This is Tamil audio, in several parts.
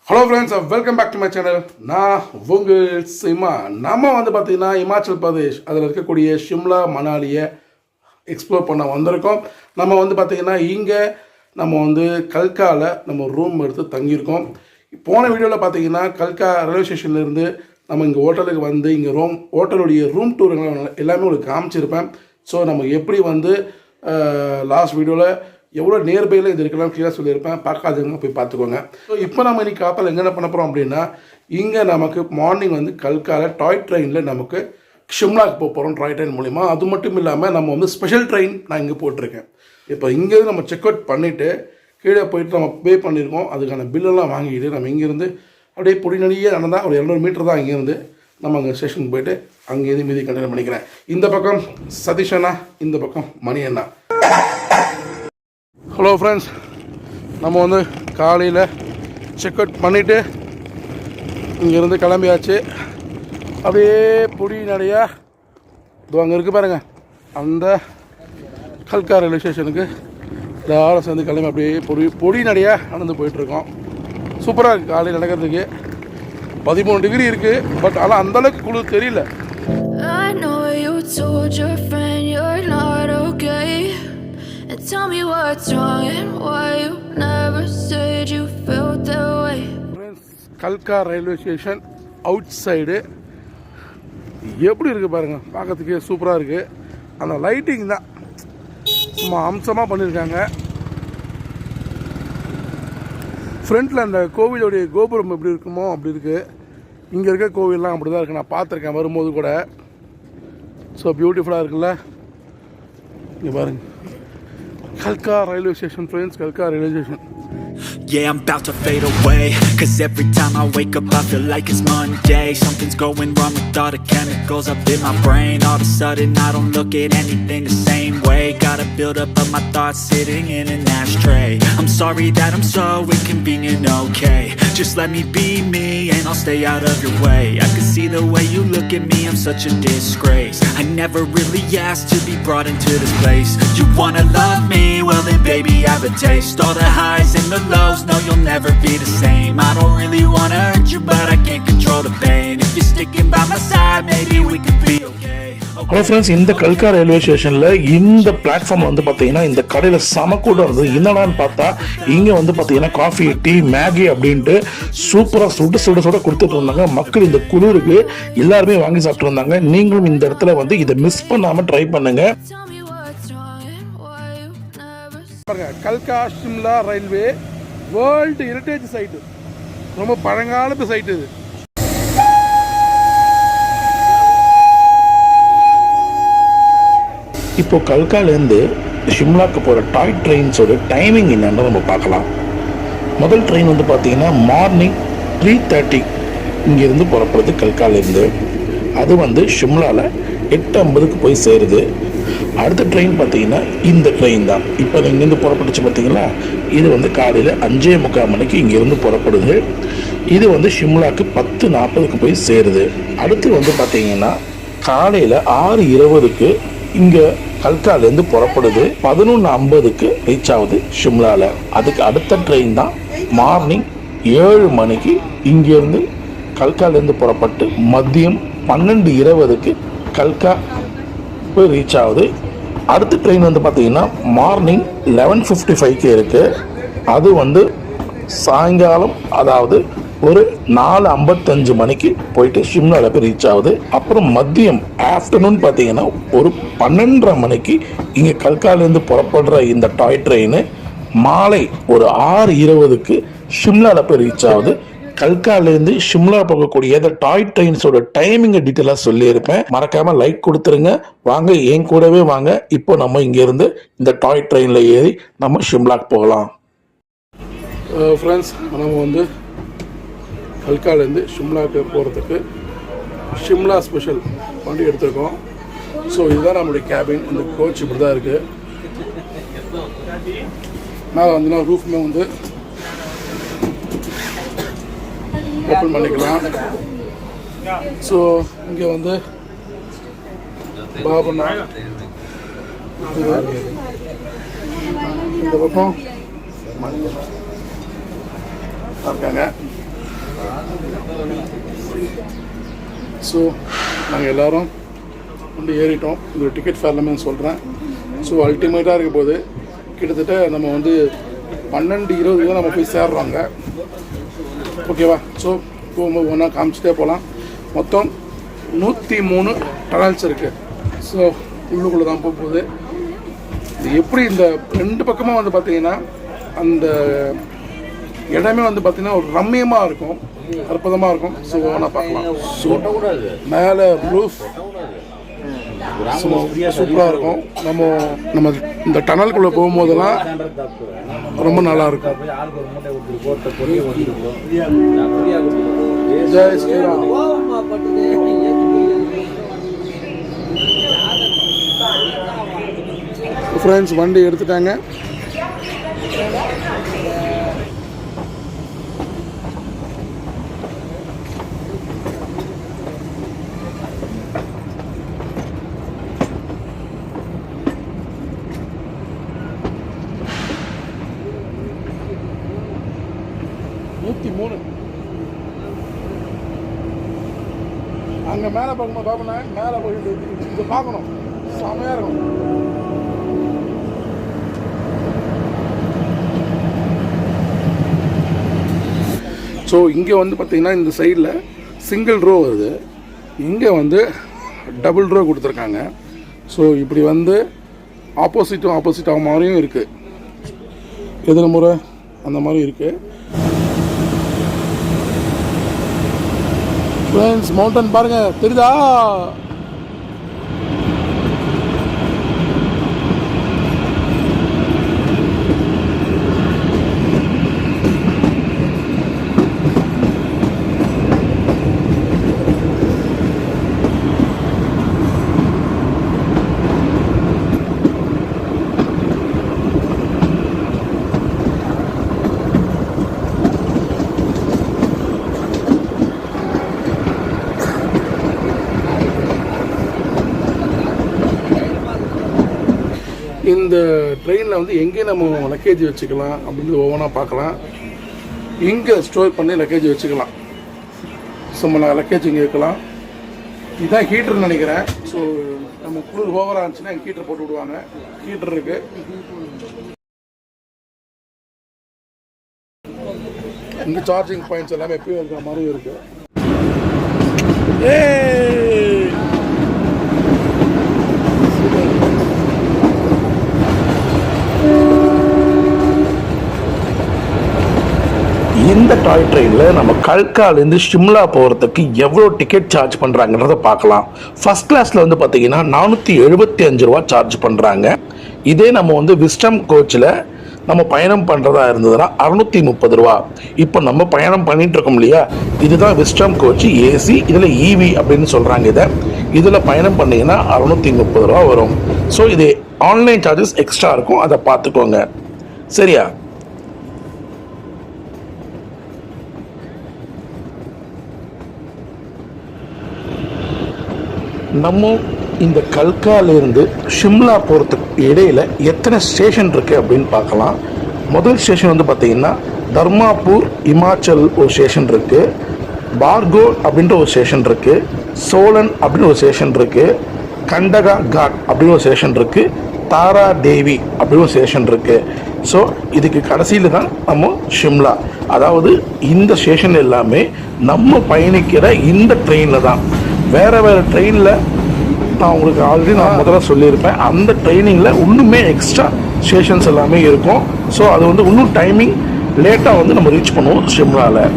Hello friends, welcome back to my channel. நான் உங்கள் சிமா. நம்ம வந்து பார்த்திங்கன்னா இமாச்சல் பிரதேஷ் அதில் இருக்கக்கூடிய ஷிம்லா மணாலியை எக்ஸ்ப்ளோர் பண்ண வந்திருக்கோம். நம்ம வந்து பார்த்திங்கன்னா இங்கே நம்ம வந்து கல்காவில் நம்ம ரூம் எடுத்து தங்கியிருக்கோம். போன வீடியோவில் பார்த்திங்கன்னா கல்கா ரயில்வே ஸ்டேஷன்லேருந்து நம்ம இங்கே ஹோட்டலுக்கு வந்து இங்கே ஹோட்டலுடைய ரூம் டூர் எல்லாமே உங்களுக்கு காமிச்சிருப்பேன். ஸோ நம்ம எப்படி வந்து லாஸ்ட் வீடியோவில் எவ்வளோ நியர்பையில் இது இருக்கலாம் கிளியராக சொல்லியிருப்பேன். பார்க்காதவங்க போய் பார்த்துக்கோங்க. ஸோ இப்போ நம்ம இன்றைக்கி காத்தால் எங்கே பண்ண போகிறோம் அப்படின்னா, இங்கே நமக்கு மார்னிங் வந்து கல்காவில் டாய் ட்ரெயினில் நமக்கு ஷிம்லாக்கு போக போகிறோம் டாய் ட்ரெயின் மூலிமா. அது மட்டும் இல்லாமல் நம்ம வந்து ஸ்பெஷல் ட்ரெயின் நான் இங்கே போட்டிருக்கேன். இப்போ இங்கேருந்து நம்ம செக் அவுட் பண்ணிவிட்டு கீழே போயிட்டு நம்ம பே பண்ணியிருக்கோம். அதுக்கான பில்லெல்லாம் வாங்கிட்டு நம்ம இங்கேருந்து அப்படியே பொடிநடியே நடந்தால் ஒரு 200 மீட்டர் தான் இங்கேருந்து நம்ம அங்கே ஸ்டேஷனுக்கு போயிட்டு அங்கேருந்து மீதி கண்டினியூ பண்ணிக்கிறேன். இந்த பக்கம் சதீஷ் அண்ணா, இந்த பக்கம் மணி அண்ணா. ஹலோ ஃப்ரெண்ட்ஸ், நம்ம வந்து காலையில் செக் அவுட் பண்ணிவிட்டு இங்கேருந்து கிளம்பியாச்சு. அப்படியே பொடி நடையாக இது அங்கே இருக்குது பாருங்கள், அந்த கல்கா ரயில்வே ஸ்டேஷனுக்கு எல்லாரும் சேர்ந்து கிளம்பி அப்படியே பொடி நடையாக நடந்து போயிட்டுருக்கோம். சூப்பராக இருக்குது. காலையில் நடக்கிறதுக்கு 13 டிகிரி இருக்குது. பட் ஆனால் அந்தளவுக்கு குளிர் தெரியல. And tell me what's wrong and why you never said you felt that way. கல்கா ரயில்வே ஸ்டேஷன் அவுட் சைடு எப்படி இருக்குது பாருங்கள், பார்க்கறதுக்கே சூப்பராக இருக்குது. அந்த லைட்டிங் தான் சும்மா அம்சமாக பண்ணியிருக்காங்க. ஃப்ரண்ட்டில் அந்த கோவிலுடைய கோபுரம் எப்படி இருக்குமோ அப்படி இருக்குது. இங்கே இருக்க கோவில்லாம் அப்படி தான் இருக்குது. நான் பார்த்துருக்கேன் வரும்போது கூட. ஸோ பியூட்டிஃபுல்லாக இருக்குல்ல. இங்கே பாருங்கள், Kalka railway station, friends. Kalka railway station. Yeah, I'm about to fade away, 'cause every time I wake up I feel like it's Monday. Something's going wrong with all the chemicals up in my brain. All of a sudden I don't look at anything the same way. Gotta build up of my thoughts sitting in an ashtray. I'm sorry that I'm so inconvenient, okay? Just let me be me and I'll stay out of your way. I can see the way you look at me, I'm such a disgrace. I never really asked to be brought into this place. You wanna love me? Well then baby I have a taste. All the highs and the lows, no you'll never be the same. I don't really wanna hurt you but I can't control the pain. If you're sticking by my side maybe we could be okay. Hello friends, இந்த கல்கா ரயில்வே ஸ்டேஷனில் இந்த பிளாட்ஃபார்ம் வந்து பார்த்தீங்கன்னா இந்த கடையில் சமக்கூடம் இருந்தது. என்னடான்னு பார்த்தா இங்கே வந்து பார்த்தீங்கன்னா காஃபி, டீ, மேகி அப்படின்ட்டு சூப்பராக சுட கொடுத்துட்டு இருந்தாங்க. மக்கள் இந்த குளிருக்கு எல்லாருமே வாங்கி சாப்பிட்டு இருந்தாங்க. நீங்களும் இந்த இடத்துல வந்து இதை மிஸ் பண்ணாமல் ட்ரை பண்ணுங்க. கல்கா Shimla railway world heritage site, ரொம்ப பழங்காலத்து சைட்டு இது. இப்போ கல்காலேருந்து ஷிம்லாக்கு போகிற டாய் ட்ரெயின்ஸோட டைமிங் என்னன்னு நம்ம பார்க்கலாம். முதல் ட்ரெயின் வந்து பார்த்தீங்கன்னா மார்னிங் 3:30 இங்கேருந்து புறப்படுது கல்காலேருந்து. அது வந்து ஷிம்லாவில் 8:50 போய் சேருது. அடுத்த ட்ரெயின் பார்த்தீங்கன்னா இந்த ட்ரெயின் தான். இப்போ இங்கேருந்து புறப்பட்டுச்சு பார்த்தீங்களா, இது வந்து காலையில் 5:45 மணிக்கு இங்கேருந்து புறப்படுது. இது வந்து ஷிம்லாக்கு 10:40 போய் சேருது. அடுத்து வந்து பார்த்தீங்கன்னா காலையில் 6:20 இங்கே கல்காலேருந்து புறப்படுது. 11:50 ரீச் ஆகுது ஷிம்லாவில். அதுக்கு அடுத்த ட்ரெயின் தான் மார்னிங் 7 மணிக்கு இங்கேருந்து கல்காலேருந்து புறப்பட்டு மதியம் 12:20 கல்கா போய் ரீச் ஆகுது. அடுத்த ட்ரெயின் வந்து பார்த்தீங்கன்னா மார்னிங் 11:55 இருக்குது. அது வந்து சாயங்காலம், அதாவது ஒரு 4:55 மணிக்கு போயிட்டு ஷிம்லாவில் போய் ரீச் ஆகுது. அப்புறம் மதியம் ஆஃப்டர்நூன் பார்த்தீங்கன்னா ஒரு 12:30 மணிக்கு இங்கே கல்காலேருந்து புறப்படுற இந்த டாய் ட்ரெயின் மாலை ஒரு 6:20 ஷிம்லாவில் போய் ரீச் ஆகுது. கல்காலேருந்து ஷிம்லா போகக்கூடிய இந்த டாய் ட்ரெயின்ஸோட டைமிங்கை டீட்டெயிலாக சொல்லியிருப்பேன். மறக்காமல் லைக் கொடுத்துருங்க. வாங்க என் கூடவே வாங்க. இப்போ நம்ம இங்கேருந்து இந்த டாய் ட்ரெயினில் ஏறி நம்ம ஷிம்லாக்கு போகலாம். ஃப்ரெண்ட்ஸ், நம்ம வந்து கல்காலேருந்து ஷிம்லாக்கு போகிறதுக்கு ஷிம்லா ஸ்பெஷல் வண்டி எடுத்துருக்கோம். ஸோ இதுதான் நம்மளுடைய கேபின். இந்த கோச் இப்படி தான் இருக்குது. மேலே வந்து ரூஃப்மே வந்து ஓப்பன் பண்ணிக்கலாம். ஸோ இங்கே வந்து பாபுண்ணா, இந்த பக்கம் இருக்காங்க. ஸோ நாங்கள் எல்லோரும் வந்து ஏறிட்டோம். இந்த டிக்கெட் ஃபேர் எல்லாமே சொல்கிறேன். ஸோ அல்டிமேட்டாக இருக்க போது கிட்டத்தட்ட நம்ம வந்து 12:20 தான் நம்ம போய் சேர்றோங்க. ஓகேவா? ஸோ போகும்போது ஒன்றா காமிச்சிட்டே போகலாம். மொத்தம் 103 டனல்ஸ் இருக்குது. ஸோ உள்ளுக்குள்ளே தான் போகுது. இது எப்படி இந்த 2 பக்கமாக வந்து பார்த்திங்கன்னா அந்த இடமே வந்து பார்த்திங்கன்னா ஒரு ரம்மியமாக இருக்கும், அற்புதமாக இருக்கும். ஸோ ஒன்றா பார்க்கலாம். ஸோ மேலே ரூஃப் சூப்பராக இருக்கும். நம்ம இந்த டனலுக்குள்ளே போகும்போதெல்லாம் ரொம்ப நல்லா இருக்கும். ஜெய் ஸ்ரீராம். ஃப்ரெண்ட்ஸ் வண்டி எடுத்துட்டாங்க. அங்கே மேலே பார்க்கணும். பார்க்கணும் மேலே போயிட்டு இதை பார்க்கணும். செமையாக இருக்கும். ஸோ இங்கே வந்து பார்த்திங்கன்னா இந்த சைடில் சிங்கிள் ரோ வருது, இங்கே வந்து டபுள் ரோ கொடுத்துருக்காங்க. ஸோ இப்படி வந்து ஆப்போசிட்டாக மாதிரியும் இருக்குது, எதிர முறை அந்த மாதிரி இருக்குது. ஃப்ரெண்ட்ஸ் மவுண்டன் பாருங்கள், தெரியுதா? இந்த ட்ரெயினில் வந்து எங்கே நம்ம லக்கேஜ் வச்சுக்கலாம் அப்படின்னு ஒவ்வொன்றா பார்க்கலாம். இங்கே ஸ்டோர் பண்ணி லக்கேஜ் வச்சுக்கலாம். ஸோ நம்ம லக்கேஜ் இங்கே வைக்கலாம். இதுதான் ஹீட்டர்னு நினைக்கிறேன். ஸோ நம்ம குளிர் ஓவராக இருந்துச்சுன்னா இங்கே ஹீட்டர் போட்டு விடுவாங்க. ஹீட்டர் இருக்குது. இங்கே சார்ஜிங் பாயிண்ட்ஸ் எல்லாமே எப்பயும் இருக்கிற மாதிரியும் இருக்குது. இந்த டாய் ட்ரெயினில் நம்ம கல்காலேருந்து ஷிம்லா போகிறதுக்கு எவ்வளோ டிக்கெட் சார்ஜ் பண்ணுறாங்கன்றதை பார்க்கலாம். ஃபர்ஸ்ட் கிளாஸில் வந்து பார்த்தீங்கன்னா 475 ரூபா சார்ஜ் பண்ணுறாங்க. இதே நம்ம வந்து விஸ்டம் கோச்சில் நம்ம பயணம் பண்ணுறதா இருந்ததுன்னா 630 ரூபா. இப்போ நம்ம பயணம் பண்ணிட்டு இருக்கோம் இல்லையா, இதுதான் விஸ்டம் கோச் ஏசி. இதில் இவி அப்படின்னு சொல்கிறாங்க. இதில் பயணம் பண்ணிங்கன்னா 630 ரூபா வரும். ஸோ இது ஆன்லைன் சார்ஜஸ் எக்ஸ்ட்ரா இருக்கும், அதை பார்த்துக்கோங்க. சரியா? நம்ம இந்த கல்காலேருந்து ஷிம்லா போகிறதுக்கு இடையில் எத்தனை ஸ்டேஷன் இருக்குது அப்படின்னு பார்க்கலாம். முதல் ஸ்டேஷன் வந்து பார்த்திங்கன்னா தர்மாப்பூர் இமாச்சல் ஒரு ஸ்டேஷன் இருக்குது, பார்கோட் அப்படின்ற ஒரு ஸ்டேஷன் இருக்குது, சோலன் அப்படின்னு ஒரு ஸ்டேஷன் இருக்குது, கண்டகா காட் அப்படின்னு ஒரு ஸ்டேஷன் இருக்குது, தாரா தேவி அப்படின்னு ஒரு ஸ்டேஷன் இருக்குது. ஸோ இதுக்கு கடைசியில் தான் நம்ம ஷிம்லா. அதாவது இந்த ஸ்டேஷன் எல்லாமே நம்ம பயணிக்கிற இந்த ட்ரெயினில் தான். வேறு ட்ரெயினில் நான் உங்களுக்கு ஆல்ரெடி நான் முதல்ல சொல்லியிருப்பேன், அந்த ட்ரெயினிங்கில் இன்னுமே எக்ஸ்ட்ரா ஸ்டேஷன்ஸ் எல்லாமே இருக்கும். ஸோ அது வந்து இன்னும் டைமிங் லேட்டாக வந்து நம்ம ரீச் பண்ணுவோம் ஷிம்லாவில்.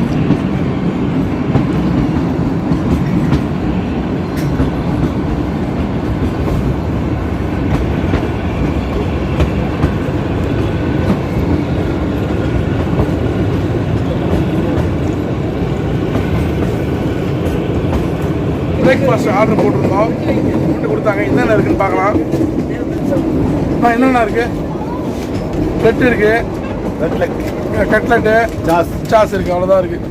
பிரேக்ஃபாஸ்ட் ஆர்டர் போட்டிருந்தோம், ஃபுட்டு கொடுத்தாங்க. என்னென்ன இருக்குன்னு பார்க்கலாம். என்னென்ன இருக்குது? பிரெட் இருக்குது, கட்லெட்டு, சாஸ் இருக்குது, அவ்வளோதான் இருக்குது.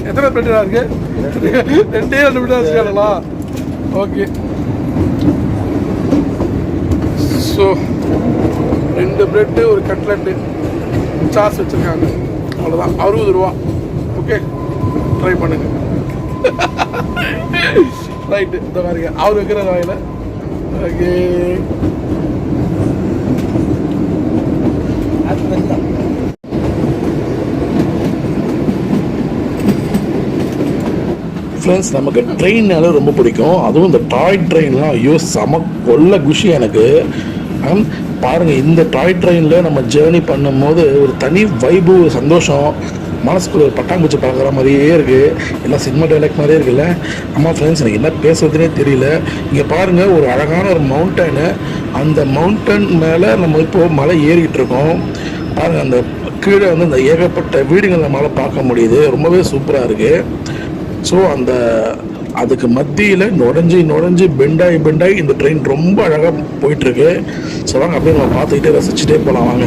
எத்தனை பிரெட்டு தான் இருக்குது? 2 பிரெட் வச்சுக்கலாம். ஓகே. ஸோ 2 பிரெட்டு, ஒரு கட்லெட்டு, சாஸ் வச்சுருக்காங்க. அவ்வளோதான், 60 ரூபா. ஓகே. ட்ரை பண்ணுங்க. ரைட்டு, இந்த மாதிரிங்க அவர் வைக்கிற வாயில். ஓகே, ஃப்ரெண்ட்ஸ், நமக்கு ட்ரெயின்னால ரொம்ப பிடிக்கும். அதுவும் இந்த டாய் ட்ரெயின்லாம் ஐயோ செம கொல்ல குஷி எனக்கு. பாருங்கள், இந்த டாய் ட்ரெயினில் நம்ம ஜேர்னி பண்ணும்போது ஒரு தனி வைபு, சந்தோஷம், மனசுக்குள்ள ஒரு பட்டாம்பூச்சி பார்க்குற மாதிரியே இருக்குது. எல்லாம் சினிமா டைலாக் மாதிரியே இருக்குல்ல. ஆமாம் ஃப்ரெண்ட்ஸ், எனக்கு என்ன பேசுறதுனே தெரியல. இங்கே பாருங்கள், ஒரு அழகான ஒரு மவுண்டனு. அந்த மவுண்டன் மேலே நம்ம இப்போது மலை ஏறிக்கிட்டு இருக்கோம். பாருங்கள், அந்த கீழே வந்து அந்த ஏகப்பட்ட வீடுகள் நம்மளால் பார்க்க முடியுது. ரொம்பவே சூப்பராக இருக்குது. ஸோ அதுக்கு மத்தியில் நுழைஞ்சி பெண்டாகி இந்த ட்ரெயின் ரொம்ப அழகாக போயிட்டுருக்கு. ஸோ வாங்க அப்படியே நம்ம பார்த்துக்கிட்டே ரசிச்சுட்டே போகலாம் வாங்க.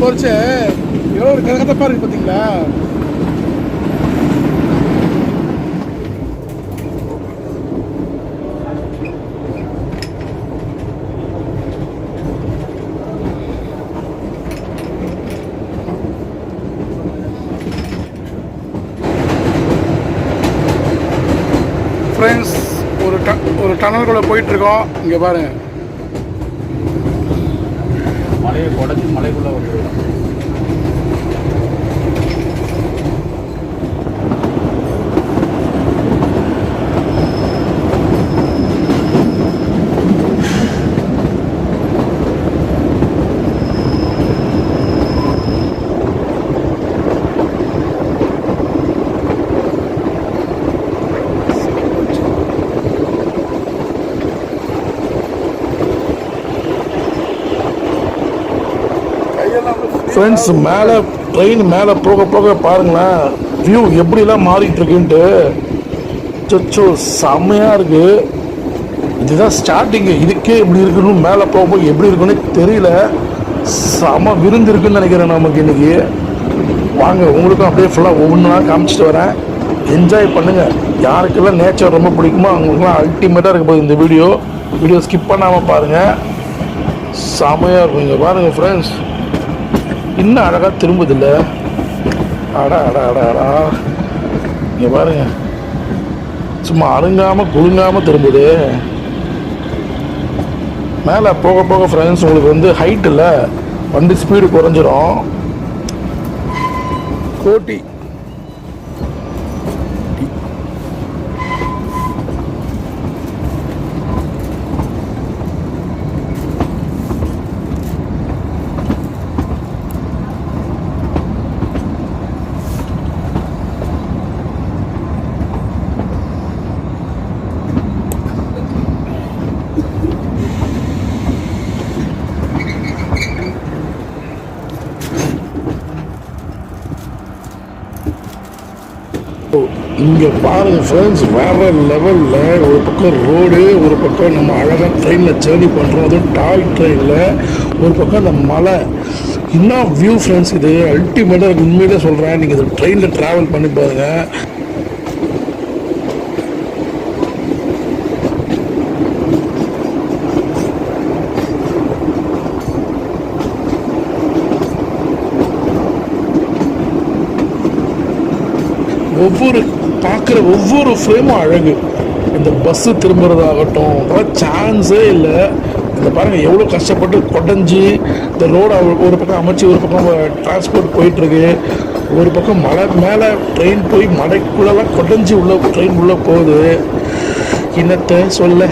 போச்சு எவ்வளோ ஒரு கதகதப்பா இருக்கு பார்த்தீங்களா. ஃப்ரெண்ட்ஸ், ஒரு டனலுக்குள்ளே போயிட்டுருக்கோம். இங்கே பாருங்கள், மலையை உடஞ்சி மலைக்குள்ளே வந்துடும். ஃப்ரெண்ட்ஸ், மேலே ட்ரெயின் மேலே போக போக பாருங்களேன் வியூ எப்படிலாம் மாறிட்டு இருக்குன்ட்டு. சச்சோ செம்மையாக இருக்குது. இதுதான் ஸ்டார்டிங்கு. இதுக்கே இப்படி இருக்குன்னு மேலே போகும்போது எப்படி இருக்குன்னு தெரியல. செம விருந்து இருக்குன்னு நினைக்கிறேன் நமக்கு இன்னைக்கு. வாங்க, உங்களுக்கும் அப்படியே ஃபுல்லாக ஒவ்வொன்றா காமிச்சிட்டு வரேன். என்ஜாய் பண்ணுங்கள். யாருக்கெல்லாம் நேச்சர் ரொம்ப பிடிக்குமோ அவங்களுக்குலாம் அல்டிமேட்டாக இருக்க போகுது இந்த வீடியோ ஸ்கிப் பண்ணாமல் பாருங்கள். செமையாக இருக்கும். இங்கே பாருங்கள் ஃப்ரெண்ட்ஸ், இன்னும் அழகாக திரும்புதில்ல. அடா இங்கே பாருங்க, சும்மா அருங்காமல் குலுங்காமல் திரும்புது. மேலே போக போக ஃப்ரெண்ட்ஸ் உங்களுக்கு வந்து ஹைட் இல்லை, வண்டி ஸ்பீடு குறைஞ்சிரும். கோட்டி இங்கே பாருங்கள் ஃப்ரெண்ட்ஸ், வேறு லெவலில் ஒரு பக்கம் ரோடு, ஒரு பக்கம் நம்ம அழகாக ட்ரெயினில் ஜேர்னி பண்ணுறோம். அதுவும் டாய் ட்ரெயினில் ஒரு பக்கம் அந்த மலை. இன்னும் வியூ ஃப்ரெண்ட்ஸ், இது அல்டிமேட்டாக உண்மையிலே சொல்கிறேன். நீங்கள் இது ட்ரெயினில் ட்ராவல் பண்ணி பாருங்கள். பார்க்குற ஒவ்வொரு ஃப்ரேமும் அழகு. இந்த பஸ்ஸு திரும்புறதாகட்டும் அதெல்லாம் சான்ஸே இல்லை. இந்த பாருங்கள் எவ்வளோ கஷ்டப்பட்டு கொடைஞ்சி இந்த ரோடை ஒரு பக்கம் அமைச்சு ஒரு பக்கம் டிரான்ஸ்போர்ட் போயிட்டுருக்கு. ஒரு பக்கம் மலை மேலே ட்ரெயின் போய் மலைக்குள்ளெல்லாம் கொடைஞ்சி உள்ள ட்ரெயின் உள்ளே போகுது. இன்னத்தை சொல்ல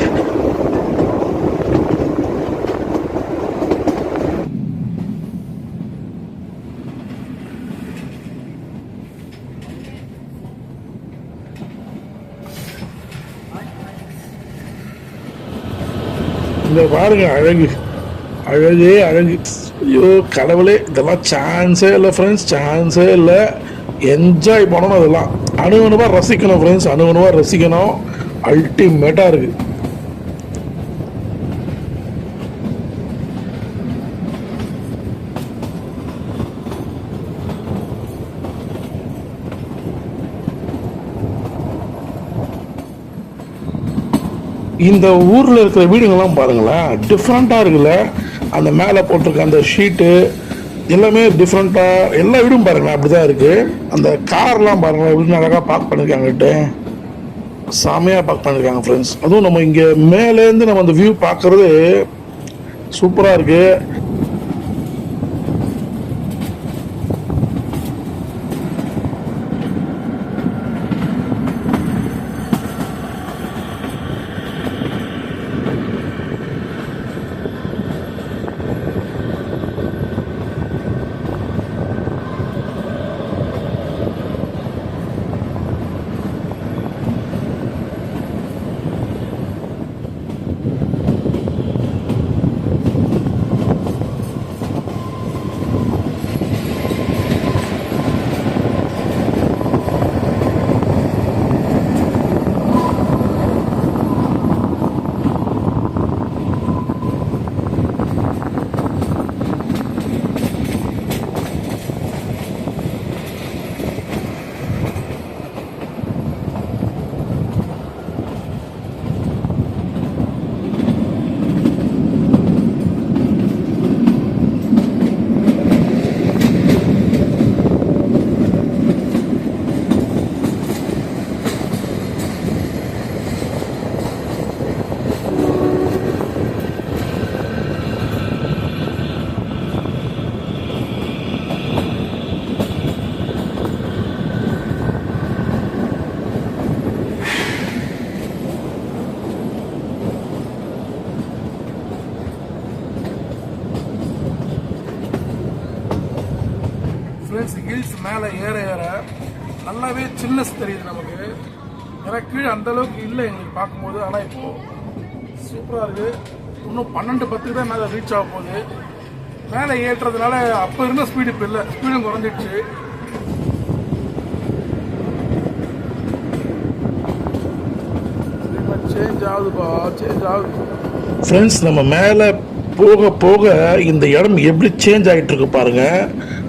இங்கே பாருங்க அழகு, அழகே அழகு. ஐயோ கடவுளே, இதெல்லாம் சான்ஸே இல்லை ஃப்ரெண்ட்ஸ், சான்ஸே இல்லை. என்ஜாய் பண்ணணும், இதெல்லாம் அணுவணுவாக ரசிக்கணும் ஃப்ரெண்ட்ஸ், அணுவணுவாக ரசிக்கணும். அல்டிமேட்டாக இருக்குது. இந்த ஊரில் இருக்கிற வீடுங்கள்லாம் பாருங்களேன், டிஃப்ரெண்ட்டாக இருக்குல்ல. அந்த மேலே போட்டிருக்க அந்த ஷீட்டு எல்லாமே டிஃப்ரெண்ட்டாக, எல்லா வீடும் பாருங்களேன் அப்படி தான் இருக்குது. அந்த கார்லாம் பாருங்களேன் எப்படி அழகாக பார்க் பண்ணியிருக்காங்கட்டு, செமையாக பார்க் பண்ணியிருக்காங்க ஃப்ரெண்ட்ஸ். அதுவும் நம்ம இங்கே மேலேருந்து நம்ம அந்த வியூ பார்க்குறது சூப்பராக இருக்குது. ஃப்ரெண்ட்ஸ் ஹில்ஸ் மேலே ஏற ஏற நல்லாவே சில்னஸ் தெரியுது நமக்கு. ஏன்னா கீழே அந்தளவுக்கு இல்லை எங்களுக்கு பார்க்கும்போது. ஆனால் இப்போது சூப்பராக இருக்குது. இன்னும் 12-10 தான் மேலே ரீச் ஆக போகுது. மேலே ஏற்றுறதுனால அப்போ இருந்த ஸ்பீடு இப்போ இல்லை, ஸ்பீடும் குறைஞ்சிடுச்சு. சேஞ்ச் ஆகுதுப்பா, சேஞ்ச் ஆகுது ஃப்ரெண்ட்ஸ். நம்ம மேலே போக போக இந்த இடம் எப்படி சேஞ்ச் ஆகிட்டு இருக்கு பாருங்க.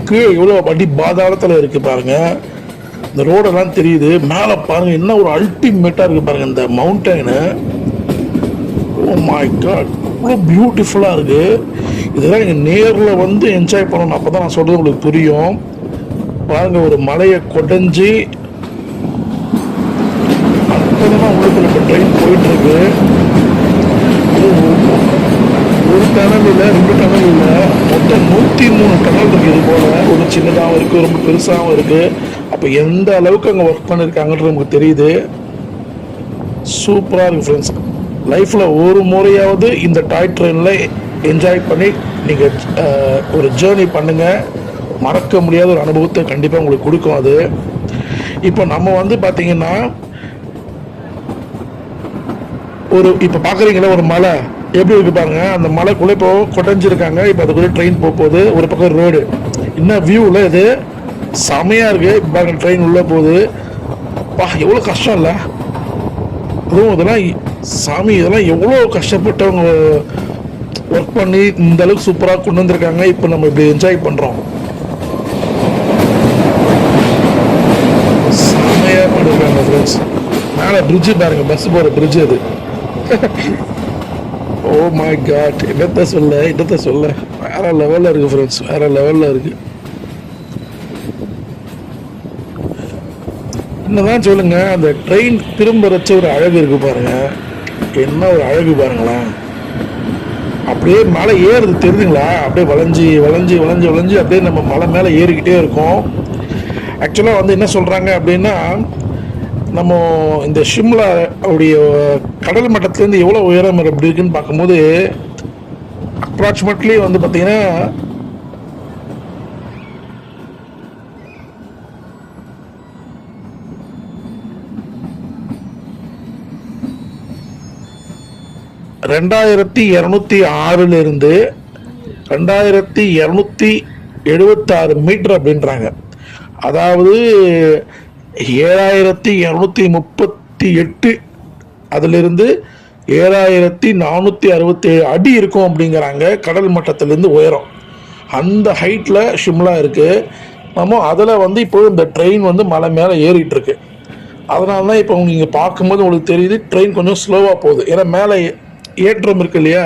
கீழே இவ்வளோ அடி பாதாளத்தில் இருக்கு பாருங்க. இந்த ரோடெல்லாம் தெரியுது. மேலே பாருங்க என்ன ஒரு அல்டிமேட்டாக இருக்கு பாருங்க இந்த மவுண்டனு. ஓ மை காட், இவ்வளோ பியூட்டிஃபுல்லாக இருக்கு. இதெல்லாம் நீங்கள் நேரில் வந்து என்ஜாய் பண்ணணும், அப்போ தான் நான் சொல்கிறது உங்களுக்கு புரியும். பாருங்க ஒரு மலையை கொடைஞ்சி அப்போதான் உங்களுக்கு இப்போ ட்ரெயின் போயிட்டு இருக்கு. ஒரு டனல் இல்லை, 2 டனல் இல்லை, மொத்தம் 103 டனல் இருக்குது. இது போல் ஒரு சின்னதாகவும் இருக்குது, ரொம்ப பெருசாகவும் இருக்குது. அப்போ எந்த அளவுக்கு அங்கே ஒர்க் பண்ணியிருக்காங்கன்றது நமக்கு தெரியுது. சூப்பராக இருக்குது ஃப்ரெண்ட்ஸ். லைஃப்பில் ஒரு முறையாவது இந்த டாய் ட்ரெயினில் என்ஜாய் பண்ணி நீங்கள் ஒரு ஜேர்னி பண்ணுங்கள். மறக்க முடியாத ஒரு அனுபவத்தை கண்டிப்பாக உங்களுக்கு கொடுக்கும் அது. இப்போ நம்ம வந்து பார்த்தீங்கன்னா இப்போ பார்க்குறீங்களா ஒரு மலை எப்படி இருக்கு பாருங்க. அந்த மலைக்குள்ளே இப்போ கொடைஞ்சிருக்காங்க. இப்போ அதுக்குள்ளே ட்ரெயின் போகுது. ஒரு பக்கம் ரோடு, இன்னும் வியூவில் இது செமையாக இருக்குது. இப்போ பாருங்க ட்ரெயின் உள்ளே போகுது. பா எவ்வளோ கஷ்டம் இல்லை. அதுவும் இதெல்லாம் சாமி, இதெல்லாம் எவ்வளோ கஷ்டப்பட்டவங்க ஒர்க் பண்ணி இந்த அளவுக்கு சூப்பராக கொண்டு வந்திருக்காங்க. இப்போ நம்ம இப்படி என்ஜாய் பண்ணுறோம். செமையாக பண்ணியிருக்காங்க ஃப்ரெண்ட்ஸ். மேலே பிரிட்ஜு பாருங்க, பஸ் போகிற பிரிட்ஜு அது. ஓ மை காட், என்னத்த சொல்ல வேற லெவலில் இருக்குது ஃப்ரெண்ட்ஸ், வேற லெவலில் இருக்குது. என்னதான் சொல்லுங்க, அந்த ட்ரெயின் திரும்ப வச்ச ஒரு அழகு இருக்கு பாருங்க. என்ன ஒரு அழகு பாருங்களேன். அப்படியே மலை ஏறுது தெரியுதுங்களா. அப்படியே வளைஞ்சி வளைஞ்சி வளைஞ்சி வளைஞ்சி அப்படியே நம்ம மலை மேலே ஏறிக்கிட்டே இருக்கோம். ஆக்சுவலாக வந்து என்ன சொல்கிறாங்க அப்படின்னா, நம்ம இந்த ஷிம்லா உடைய கடல் மட்டத்துலேருந்து எவ்வளோ உயரம் அப்படி இருக்குன்னு பார்க்கும்போது அப்ராக்சிமேட்லி வந்து பார்த்தீங்கன்னா 2206 2276 மீட்டர் அப்படின்றாங்க. அதாவது 7238 அதிலிருந்து 7467 அடி இருக்கும் அப்படிங்கிறாங்க கடல் மட்டத்திலிருந்து உயரம். அந்த ஹைட்டில் ஷிம்லா இருக்குது. நம்ம அதில் வந்து இப்போ இந்த ட்ரெயின் வந்து மலை மேலே ஏறிட்டு இருக்கு. அதனால தான் இப்போ நீங்கள் பார்க்கும்போது உங்களுக்கு தெரியுது ட்ரெயின் கொஞ்சம் ஸ்லோவாக போகுது. ஏன்னா மேலே ஏற்றம் இருக்கு இல்லையா,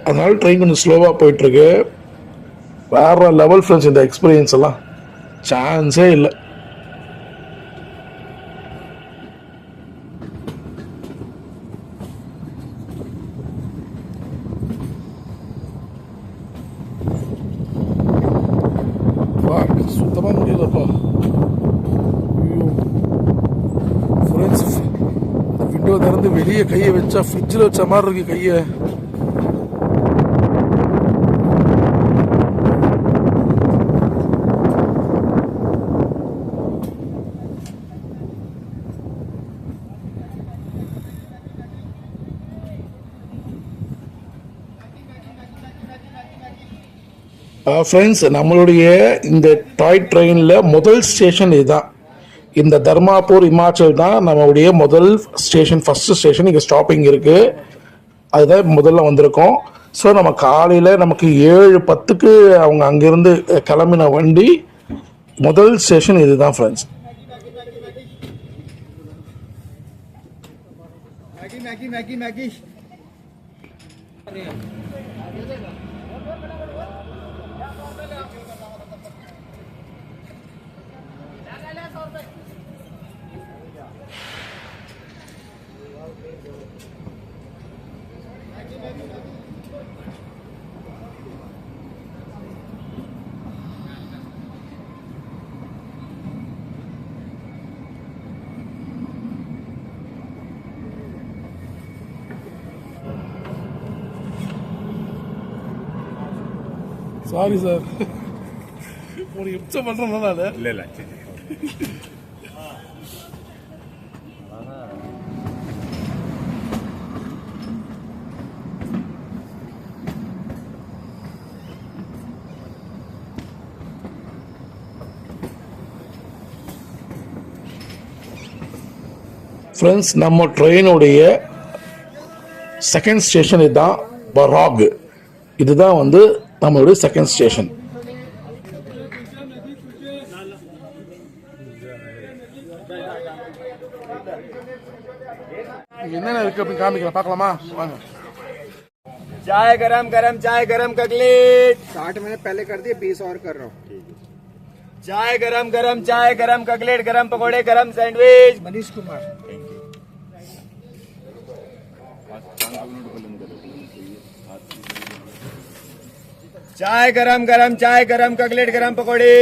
அதனால ட்ரெயின் கொஞ்சம் ஸ்லோவாக போயிட்டுருக்கு. வேற லெவல் ஃப்ரெண்ட்ஸ், இந்த எக்ஸ்பீரியன்ஸ் எல்லாம் சான்ஸே இல்லை. சுத்தமாக முடியலப்பா. ஃப்ரெண்ட்ஸ், விண்டோ திறந்து வெளியே கையை வச்சா ஃப்ரிட்ஜில் வச்ச மாதிரி இருக்கு கையை. ஃப்ரெண்ட்ஸ், நம்மளுடைய இந்த டாய் ட்ரெயினில் முதல் ஸ்டேஷன் இதுதான். இந்த தர்மாபூர் இமாச்சல் தான் நம்மளுடைய முதல் ஸ்டேஷன், ஃபஸ்ட்டு ஸ்டேஷன். இங்கே ஸ்டாப்பிங் இருக்குது, அதுதான் முதல்ல வந்திருக்கோம். ஸோ நம்ம காலையில் நமக்கு 7:10 அவங்க அங்கேருந்து கிளம்பின வண்டி. முதல் ஸ்டேஷன் இதுதான் ஃப்ரெண்ட்ஸ். சாரி சார், ஒரு எப்சம் பண்ணுறேன் நான். இல்லை இல்லை, ஃப்ரெண்ட்ஸ், நம்ம ட்ரெயினுடைய செகண்ட் ஸ்டேஷன் இதுதான், பராக். இதுதான் வந்து நம்மளுடைய செகண்ட் ஸ்டேஷன். என்னென்ன இருக்கு அப்படின்னு காமிக்கிறேன், பார்க்கலாமா? வாங்க. चाय गरम गरम, चाय गरम ककलेट 60 मैंने पहले कर दिए, 20 और कर रहा हूँ. चाय गरम गरम, चाय गरम ककलेट, गरम पकोड़े, गरम सैंडविच. मनीष कुमार. चाय गरम गरम, चाय गरम ककलेट, गरम पकोड़े.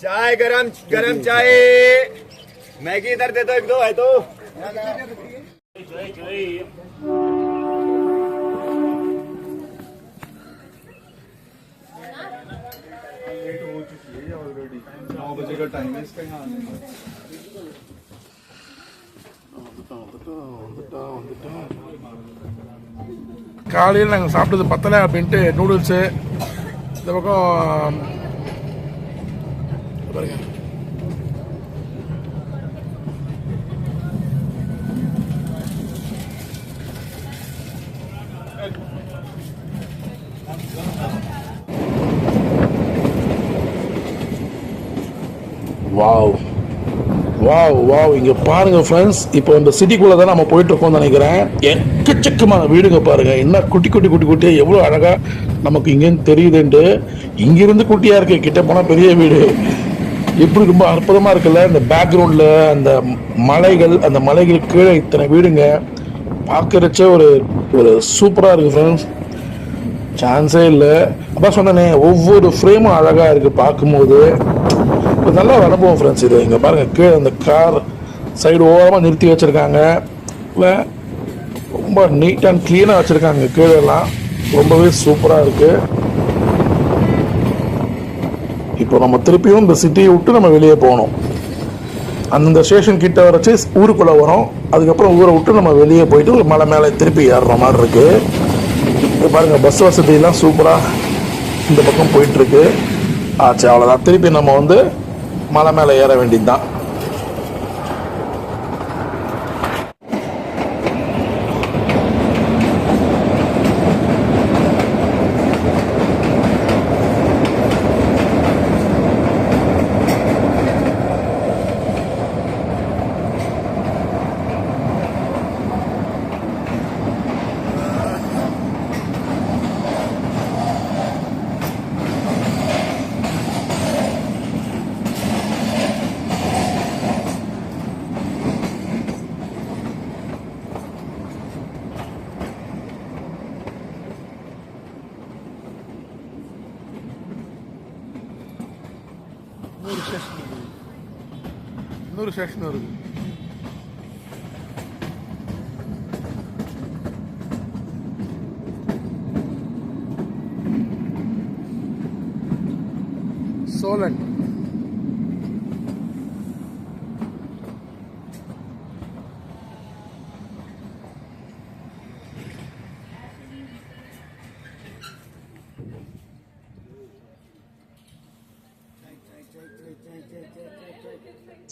चाय गरम गरम चाय. मैगी इधर दे दो, एक दो है तो. ऑलरेडी 9 बजे का टाइम है इसका. यहाँ காலையில் நாங்கள் சாப்பிட்டது பத்தலை அப்படின்ட்டு நூடுல்ஸு, இந்த பக்கம் பாருங்க. வாவ் வாவ் வாவ், இங்கே பாருங்கள் ஃப்ரெண்ட்ஸ். இப்போ இந்த சிட்டிக்குள்ளே தான் நம்ம போயிட்டுருக்கோம்னு நினைக்கிறேன். எக்கச்சக்கமான வீடுங்க பாருங்கள், என்ன குட்டி குட்டி குட்டி குட்டியாக எவ்வளோ அழகாக நமக்கு இங்கேருந்து தெரியுதுன்ட்டு. இங்கேருந்து குட்டியாக இருக்குது, கிட்ட போனால் பெரிய வீடு. எப்படி ரொம்ப அற்புதமாக இருக்குல்ல. இந்த பேக்ரவுண்டில் அந்த மலைகள், அந்த மலைகளுக்கு கீழே இத்தனை வீடுங்க பார்க்குறச்ச ஒரு ஒரு சூப்பராக இருக்குது ஃப்ரெண்ட்ஸ். சான்ஸே இல்லை. அப்போ சொன்னேனே, ஒவ்வொரு ஃப்ரேமும் அழகாக இருக்குது பார்க்கும்போது. இப்போ நல்ல ஒரு அனுபவம் ஃப்ரெண்ட்ஸ். இது இங்கே பாருங்கள், கீழே அந்த கார் சைடு ஓரமாக நிறுத்தி வச்சுருக்காங்க. இல்லை, ரொம்ப நீட் அண்ட் க்ளீனாக வச்சுருக்காங்க. கீழெல்லாம் ரொம்பவே சூப்பராக இருக்குது. இப்போ நம்ம திருப்பியும் இந்த சிட்டியை விட்டு நம்ம வெளியே போகணும். அந்தந்த ஸ்டேஷன் கிட்ட வரைச்சி ஊருக்குள்ளே வரும். அதுக்கப்புறம் ஊரை விட்டு நம்ம வெளியே போயிட்டு ஒரு மலை மேலே திருப்பி ஏறுற மாதிரி இருக்குது. இப்போ பாருங்கள், பஸ் வசதியெல்லாம் சூப்பராக இந்த பக்கம் போயிட்டுருக்கு. ஆச்சு, அவ்வளோதான். திருப்பி நம்ம வந்து மலை மேலே ஏற வேண்டியது தான். இன்னொரு ஸ்டேஷன் வருது. சோலன்.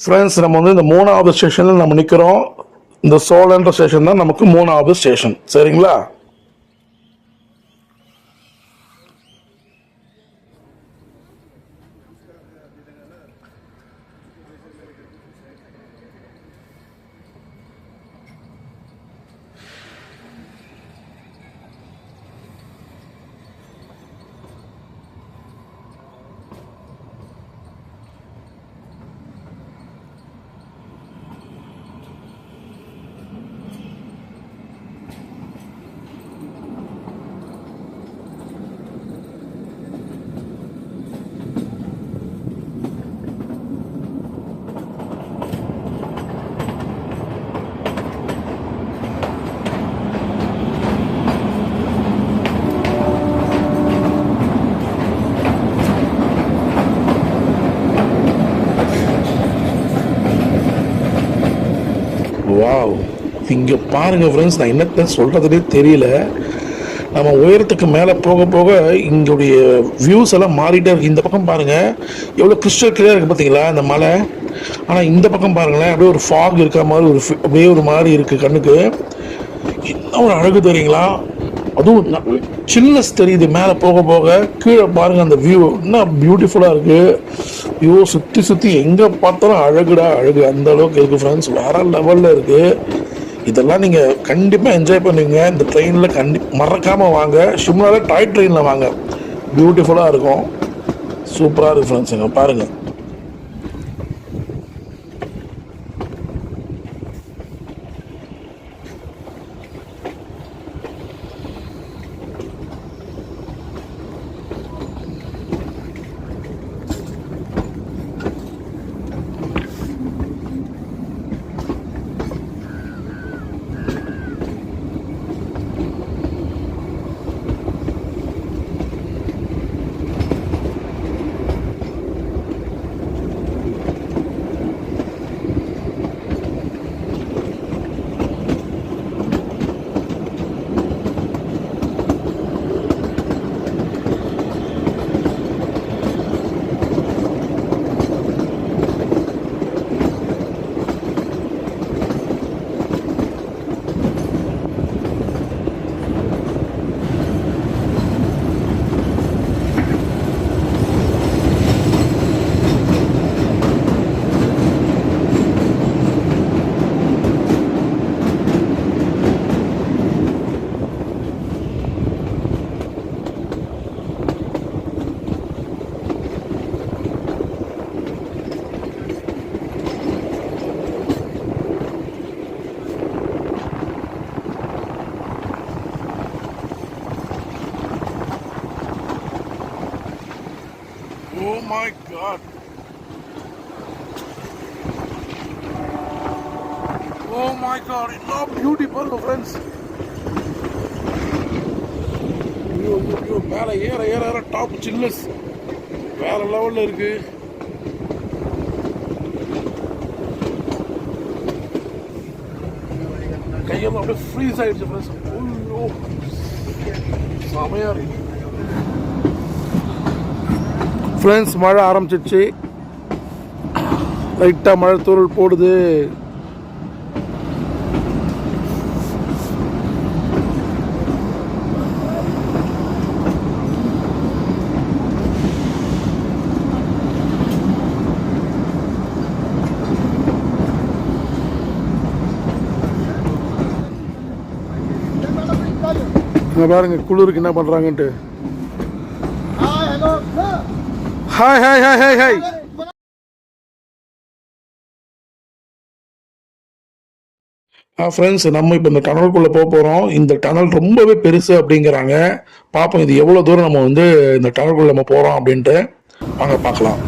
ஃப்ரெண்ட்ஸ், நம்ம வந்து இந்த 3வது ஸ்டேஷனில் நம்ம நிற்கிறோம். இந்த சோழன்ற ஸ்டேஷன் தான் நமக்கு 3வது ஸ்டேஷன். சரிங்களா? வாவ், இங்கே பாருங்கள் ஃப்ரெண்ட்ஸ், நான் என்னத்தை சொல்கிறதுனே தெரியல. நம்ம உயரத்துக்கு மேலே போக போக இங்களுடைய வியூஸ் எல்லாம் மாறிட்டே இருக்குது. இந்த பக்கம் பாருங்கள் எவ்வளோ கிறிஸ்டல் கிளியராக இருக்குது பார்த்தீங்களா இந்த மலை. ஆனால் இந்த பக்கம் பாருங்களேன், அப்படியே ஒரு ஃபாக் இருக்கிற மாதிரி அப்படியே ஒரு மாதிரி இருக்குது கண்ணுக்கு. என்ன ஒரு அழகு தெரியுங்களா? அதுவும் சில்னஸ் தெரியுது மேலே போக போக. கீழே பாருங்கள் அந்த வியூ என்ன பியூட்டிஃபுல்லாக இருக்குது. வியூ சுற்றி எங்கே பார்த்தாலும் அழகுடா அழகு, அந்த அளவுக்கு இருக்குது ஃப்ரெண்ட்ஸ். வேற லெவலில் இருக்குது. இதெல்லாம் நீங்கள் கண்டிப்பாக என்ஜாய் பண்ணுவீங்க. இந்த ட்ரெயினில் மறக்காமல் வாங்க. ஷிம்லாவில் டாய் ட்ரெயினில் வாங்க, பியூட்டிஃபுல்லாக இருக்கும். சூப்பராக இருக்குது ஃப்ரெண்ட்ஸ். இங்கே பாருங்கள். Oh my God. Oh my God. It's so beautiful, friends. மேலே ஏற டாப் சில்னஸ் வேற லெவலில் இருக்கு. கையெல்லாம் அப்படியே ஃப்ரீஸ் ஆகிடுச்சு ஃப்ரெண்ட்ஸ். ஐயோ செமையாக இருக்கு ஃப்ரெண்ட்ஸ். மழை ஆரம்பிச்சிடுச்சு, லைட்டாக மழை தூறல் போடுது. இங்க பாருங்க குளிருக்கு என்ன பண்றாங்கன்ட்டு. Hi hi hi hi hi. Friends, நம்ம இப்போ இந்த டனலுக்குள்ளே போக போகிறோம். இந்த டனல் ரொம்பவே பெருசு அப்படிங்கிறாங்க. பார்ப்போம் இது எவ்வளோ தூரம் நம்ம வந்து இந்த டனலுக்குள்ளே நம்ம போகிறோம் அப்படின்ட்டு. வாங்க பார்க்கலாம்.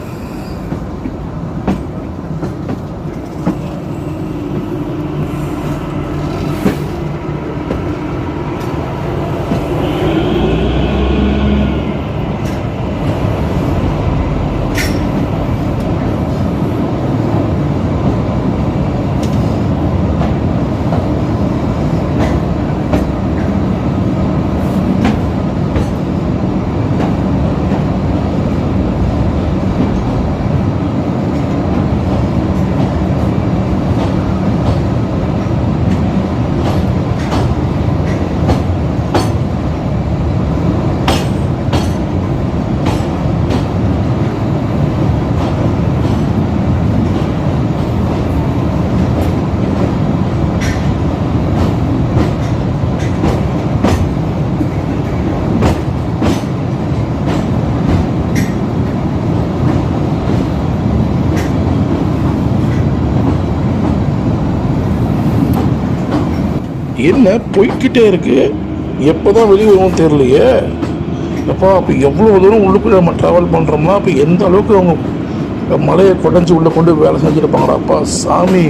என்ன போய்கிட்டே இருக்கு, எப்போதான் வெளியே வருவோம் தெரியலையே. அப்பா அப்போ எவ்வளோ தூரம் உள்ளுக்குள்ளே நம்ம ட்ராவல் பண்ணுறோம்னா அப்போ எந்த அளவுக்கு அவங்க மலையை குடஞ்சி உள்ளே கொண்டு வேலை செஞ்சுருப்பாங்கடா அப்பா சாமி.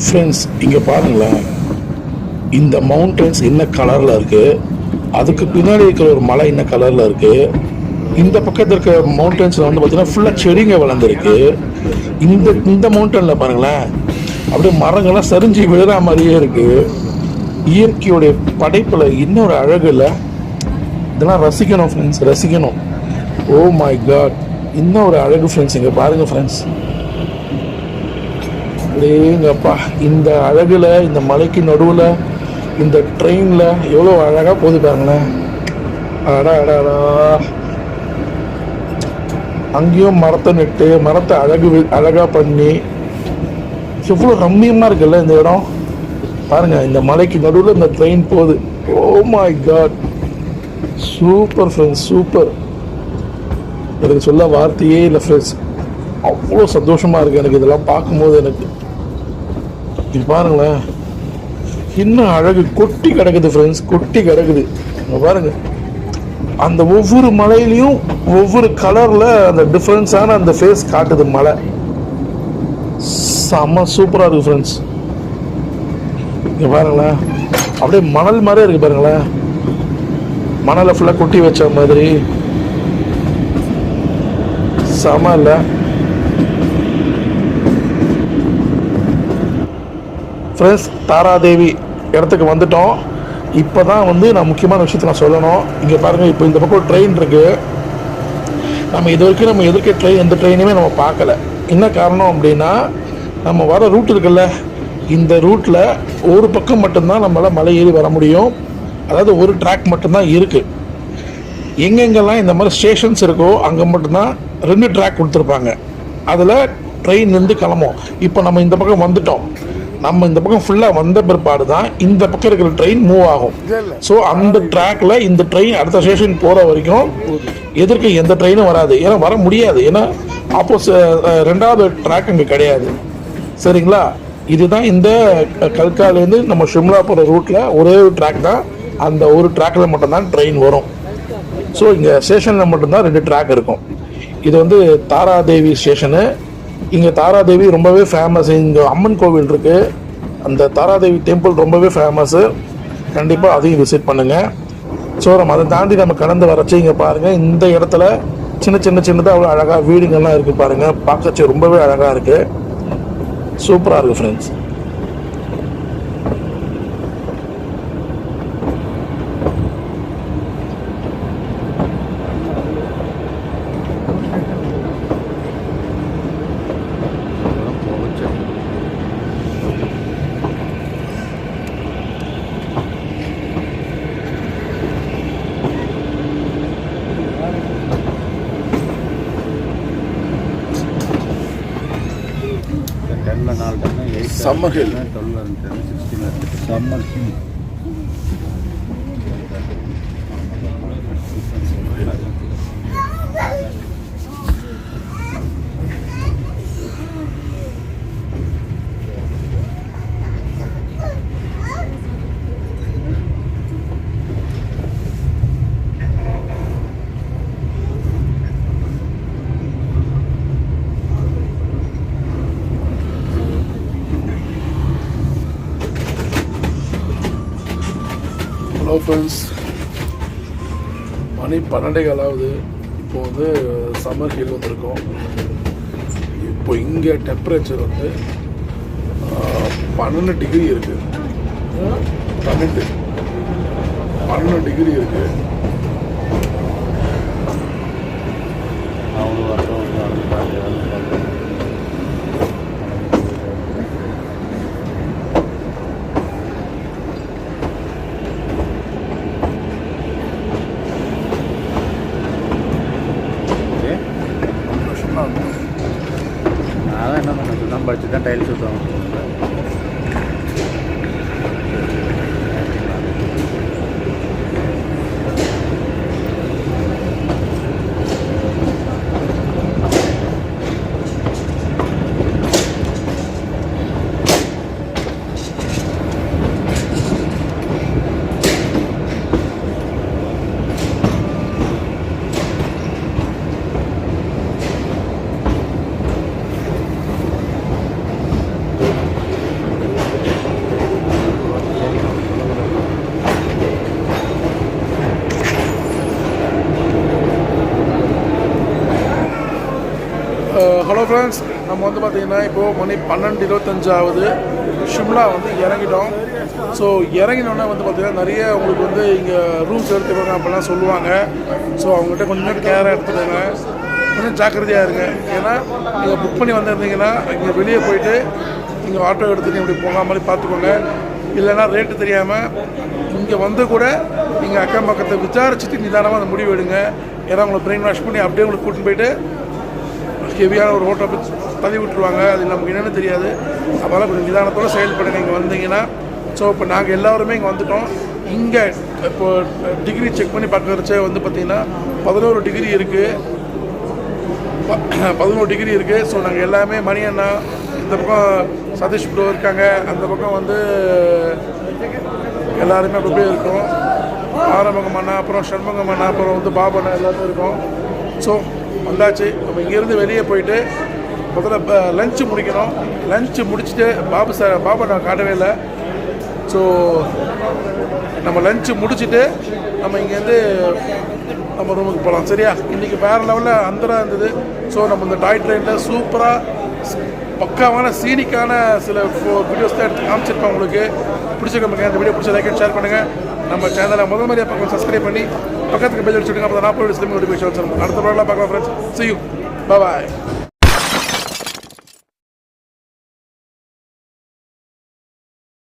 ஃப்ரெண்ட்ஸ் இங்கே பாருங்களேன், இந்த மவுண்டன்ஸ் என்ன கலரில் இருக்குது, அதுக்கு பின்னாடி இருக்கிற ஒரு மலை என்ன கலரில் இருக்குது, இந்த பக்கத்தில் இருக்க மவுண்டன்ஸில் வந்து பார்த்தீங்கன்னா ஃபுல்லாக செடிங்க வளர்ந்துருக்கு. இந்த மவுண்டனில் பாருங்களேன் அப்படியே மரங்கள்லாம் சரிஞ்சு விழுற மாதிரியே இருக்குது. இயற்கையோடைய படைப்பில் இன்னொரு அழகு இல்லை, இதெல்லாம் ரசிக்கணும் ஃப்ரெண்ட்ஸ், ரசிக்கணும். ஓ மை காட், இன்னொரு அழகு ஃப்ரெண்ட்ஸ். இங்கே பாருங்கள் ஃப்ரெண்ட்ஸ், அப்படியேங்கப்பா இந்த அழகுல, இந்த மலைக்கு நடுவில் இந்த ட்ரெயினில் எவ்வளோ அழகாக போகுது பாருங்களேன். அடா அடாடா, அங்கேயும் மரத்தை நட்டு மரத்தை அழகாக பண்ணி எவ்வளோ ரம்மியமாக இருக்குல்ல இந்த இடம். பாருங்க, இந்த மலைக்கு நடுவில் இந்த ட்ரெயின் போகுது. Oh my God, super friends, super. எனக்கு சொல்ல வார்த்தையே இல்லை ஃப்ரெண்ட்ஸ், அவ்வளோ சந்தோஷமாக இருக்குது எனக்கு இதெல்லாம் பார்க்கும்போது. எனக்கு இது பாருங்களேன், இன்னும் அழகு கொட்டி கிடக்குது ஃப்ரெண்ட்ஸ், கொட்டி கிடக்குது. பாருங்க, அந்த ஒவ்வொரு மலையிலையும் ஒவ்வொரு கலரில் அந்த டிஃப்ரென்ஸான அந்த ஃபேஸ் காட்டுது மலை. செம்ம சூப்பராக இருக்குது ஃப்ரெண்ட்ஸ். இங்கே பாருங்களேன், அப்படியே மணல் மாதிரியே இருக்குது பாருங்களேன், மணலை ஃபுல்லாக கொட்டி வச்ச மாதிரி. செம இல்லை? ஃப்ரெண்ட்ஸ், தாராதேவி இடத்துக்கு வந்துட்டோம். இப்போ தான் வந்து நான் முக்கியமான விஷயத்தை நான் சொல்லணும். இங்கே பாருங்கள், இப்போ இந்த பக்கம் ட்ரெயின் இருக்குது. நம்ம இது வரைக்கும் நம்ம எதிர்க்க ட்ரெயின் எந்த ட்ரெயினுமே நம்ம பார்க்கல. என்ன காரணம் அப்படின்னா, நம்ம வர ரூட் இருக்குல்ல, இந்த ரூட்டில் ஒரு பக்கம் மட்டும்தான் நம்மளால் மலை ஏறி வர முடியும். அதாவது ஒரு ட்ராக் மட்டும்தான் இருக்குது. எங்கெங்கெல்லாம் இந்த மாதிரி ஸ்டேஷன்ஸ் இருக்கோ அங்கே மட்டும்தான் 2 ட்ராக் கொடுத்துருப்பாங்க. அதில் ட்ரெயின் வந்து கிளம்பும். இப்போ நம்ம இந்த பக்கம் வந்துட்டோம். நம்ம இந்த பக்கம் ஃபுல்லாக வந்த பிற்பாடு தான் இந்த பக்கம் இருக்கிற ட்ரெயின் மூவ் ஆகும். ஸோ அந்த ட்ராக்ல இந்த ட்ரெயின் அடுத்த ஸ்டேஷன் போகிற வரைக்கும் எதிர்க்க எந்த ட்ரெயினும் வராது. ஏன்னா வர முடியாது. ஏன்னா ரெண்டாவது ட்ராக் அங்கே கிடையாது. சரிங்களா? இதுதான் இந்த கல்காலேருந்து நம்ம ஷிம்லா போகிற ரூட்டில் ஒரே ஒரு ட்ராக் தான். அந்த ஒரு ட்ராக்கில் மட்டும்தான் ட்ரெயின் வரும். ஸோ இங்கே ஸ்டேஷனில் மட்டும்தான் 2 ட்ராக் இருக்கும். இது வந்து தாராதேவி ஸ்டேஷனு. இங்கே தாராதேவி ரொம்பவே ஃபேமஸ். இங்கே அம்மன் கோவில் இருக்குது. அந்த தாராதேவி டெம்பிள் ரொம்பவே ஃபேமஸ்ஸு. கண்டிப்பாக அதையும் விசிட் பண்ணுங்கள். ஸோ நம்ம அதை தாண்டி நம்ம கடந்து வரச்சு இங்கே பாருங்கள், இந்த இடத்துல சின்னதாக அவ்வளோ அழகாக வீடுங்கள்லாம் இருக்குது பாருங்கள். பார்க்கச்சு ரொம்பவே அழகாக இருக்குது. சூப்பராக இருக்குது friends. Summer Hill. Summer Hill. Hello friends, மணி 12:15 இப்போ வந்து சம்மர் ஹில் வந்திருக்கோம். இப்போ இங்கே டெம்பரேச்சர் வந்து 12 டிகிரி இருக்குது. 12 டிகிரி இருக்குது. அதான் என்ன பண்ண தான் படிச்சு தான் டைல்ஸ் ஊற்றுவாங்க. ஹலோ ஃப்ரெண்ட்ஸ், நம்ம வந்து பார்த்திங்கன்னா இப்போது மணி 12:25 ஆகுது. ஷிம்லா வந்து இறங்கிட்டோம். ஸோ இறங்கினோன்னே வந்து பார்த்திங்கன்னா நிறைய உங்களுக்கு வந்து இங்கே ரூம்ஸ் எடுத்துக்கோங்க அப்படிலாம் சொல்லுவாங்க. ஸோ அவங்ககிட்ட கொஞ்சம் கேராக எடுத்துக்கோங்க, கொஞ்சம் ஜாக்கிரதையாக இருங்க. ஏன்னா நீங்கள் புக் பண்ணி வந்திருந்தீங்கன்னா இங்கே வெளியே போயிட்டு நீங்கள் ஆட்டோ எடுத்துகிட்டு இப்படி போகிற மாதிரி பார்த்துக்கோங்க. இல்லைன்னா ரேட்டு தெரியாமல் இங்கே வந்து கூட நீங்கள் அக்கம் பக்கத்தை விசாரிச்சுட்டு நிதானமாக அந்த முடிவு எடுங்க. ஏன்னா உங்களை பிரெயின் வாஷ் பண்ணி அப்படியே உங்களுக்கு கூட்டின்னு போயிட்டு ஹெவியான ஒரு ஹோட்டல் போய் தள்ளி விட்டுருவாங்க. அது நமக்கு என்னென்னு தெரியாது. அதனால் கொஞ்சம் நிதானத்தோடு செயல்படுங்க இங்கே வந்தீங்கன்னா. ஸோ இப்போ நாங்கள் எல்லோருமே இங்கே வந்துவிட்டோம். இங்கே இப்போ டிகிரி செக் பண்ணி பார்க்குறச்சே வந்து பார்த்திங்கன்னா 11 டிகிரி இருக்குது. 11 டிகிரி இருக்குது. ஸோ நாங்கள் எல்லாமே மணி அண்ணா, இந்த பக்கம் சதீஷ் ப்ரோ இருக்காங்க, அந்த பக்கம் வந்து எல்லாருமே அப்படியே இருக்கோம். ஆரம்பகம் அண்ணா, அப்புறம் ஷண்முகம் அண்ணா, அப்புறம் வந்து பாபு அண்ணா எல்லாருமே இருக்கோம். ஸோ வந்தாச்சு. நம்ம இங்கேருந்து வெளியே போயிட்டு முதல்ல லஞ்சு முடிக்கணும். லஞ்சு முடிச்சுட்டு பாபு அண்ணா காட்டவே இல்லை. ஸோ ஸோ நம்ம லஞ்சு முடிச்சுட்டு நம்ம இங்கேருந்து நம்ம ரூமுக்கு போகலாம். சரியா? இன்றைக்கி வேறு லெவலில் அந்தரா இருந்தது. ஸோ நம்ம இந்த டாய் ட்ரெயினில் சூப்பராக பக்காவான சீனிக்கான சில வீடியோஸ் தான் எடுத்து காமிச்சிருப்பேன். உங்களுக்கு பிடிச்சிருக்கோங்க. இந்த வீடியோ பிடிச்ச லைக் அண்ட் ஷேர் பண்ணுங்கள். நம்ம சேனலை முதல் மாதிரியாக பக்கம் சப்ஸ்கிரைப் பண்ணி பக்கத்துக்கு பெல் அடிச்சுடுங்க. அப்போ தான் 40 நோட்டிஃபிகேஷன் அடுத்த ப்ராடக்டாக பார்க்கலாம் friends. See you. Bye bye.